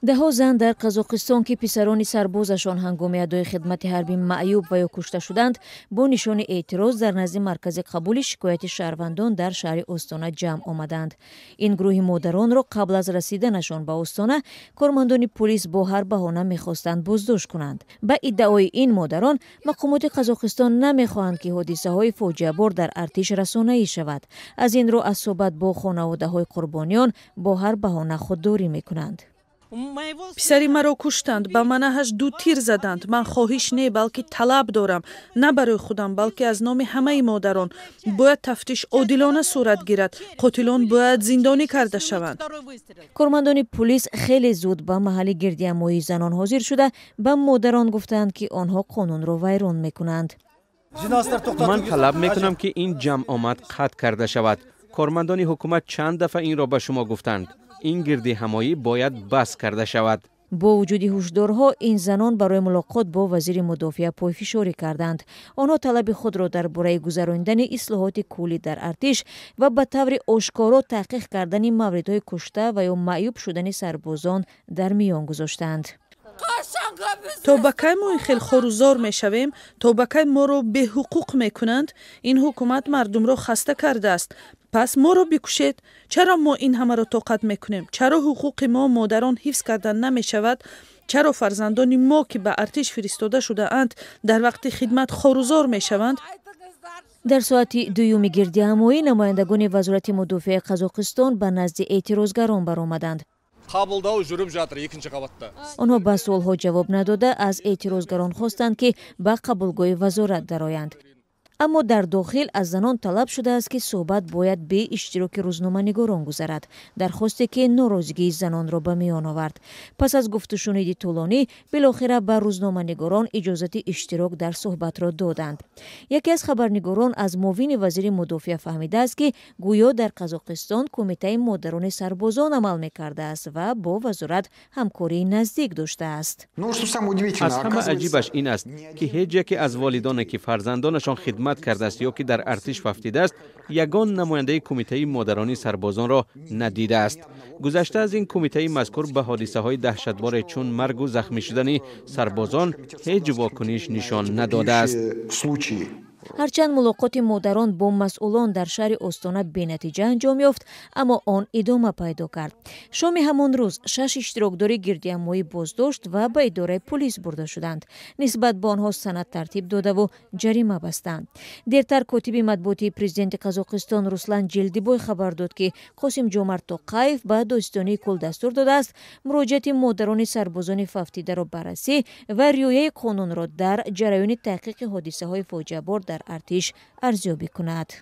دهها زن در قزاقستان که پسران سربازشان هنگام ادای خدمت حربی معیوب و یا کشته شدند با نشان اعتراض در نزد مرکز قبول شکایت شهروندان در شهر استانه جمع آمدند. این گروه مادران را قبل از رسیدنشان به استانه کارمندان پلیس با هر بهانه می‌خواستند بازداشت کنند. به ادعای این مادران مقامات قزاقستان نمی‌خواهند که حادثه‌های فاجعه بار در ارتش رسانه‌ای شود. از این رو از صحبت با خانواده‌های قربانیان با هر بهانه خودداری می‌کنند. پسری مرا کشتند، به منهش 2 تیر زدند. من خواهش نه بلکه طلب دارم، نه برای خودم بلکه از نام همه مادران. باید تفتیش عادلانه صورت گیرد، قاتلان باید زندانی کرده شوند. کارمندان پلیس خیلی زود به محل گردیمایی زنان حاضر شده به مادران گفتند که آنها قانون را ویران میکنند. من طلب میکنم که این جمع آمد قطع کرده شود. کارمندان حکومت چند دفعه این را به شما گفتند. این گردی همایی باید بس کرده شود. با وجود هشدارها این زنان برای ملاقات با وزیر مدافع پایفشاری کردند. آنها طلب خود را درباره گذراندن اصلاحات کلی در ارتش و به طور آشکارا تحقیق کردن موردهای کشته و یا معیوب شدن سربازان در میان گذاشتند. تا به کی ما این خیلی خوروزار میشویم؟ تا به کی ما رو به حقوق میکنند؟ این حکومت مردم را خسته کرده است. پس ما را بکشید. چرا ما این همه را طاقت میکنیم؟ چرا حقوق ما مادران حفظ کردن نمی شود؟ چرا فرزندان ما که به ارتش فرستاده شده اند در وقت خدمت خوروزار می شوند؟ در ساعت دوم گردیمایی نمایندگان وزارت مدافع قزاقستان به نزد اعتراضگران برآمدند. آنها به سوالها جواب نداده از اعتراضگران خواستند که به قبولگاه وزارت درآیند. اما در داخل از زنان طلب شده است که صحبت باید به اشتراک روزنامه‌نگاران گذرد، درخواستی که ناراضگی زنان را به میان آورد. پس از گفت و شنود طولانی بالاخره به روزنامه‌نگاران اجازه اشتراک در صحبت را دادند. یکی از خبرنگاران از معاون وزیر مدافع فهمیده است که گویا در قزاقستان کمیته مادران سربازان عمل می‌کرده است و با وزارت همکاری نزدیک داشته است. از همه عجیبش این است که هیچ یکی از والدانی که فرزندانشان خدمت کرده است یا که در ارتش وفدیده است یگان نماینده کمیته مادران سربازان را ندیده است. گذشته از این کمیته مذکور به حادثه های دهشتبار چون مرگ و زخمی شدن سربازان هیچ واکنش نشان نداده است. هرچند ملاقات مادران با مسئولان در شهر استانه بی‌نتیجه انجام یافت اما آن ادامه پیدا کرد. شام همان روز 6 اشتراکدار گردیمایی بازداشت و به اداره پلیس برده شدند. نسبت به آنها سند ترتیب داده و جریمه بستند. دیرتر کاتب مطبوعاتی پرزیدنت قزاقستان روسلان جلدیبوی خبر داد که قاسم جومرت توقیف به داستانی کل دستور داده است مراجعت مادران سربازان فوتیده را بررسی و رعایت قانون را در جریان تحقیق حادثه های فاجعه بار در ارتش ارزیابی کند.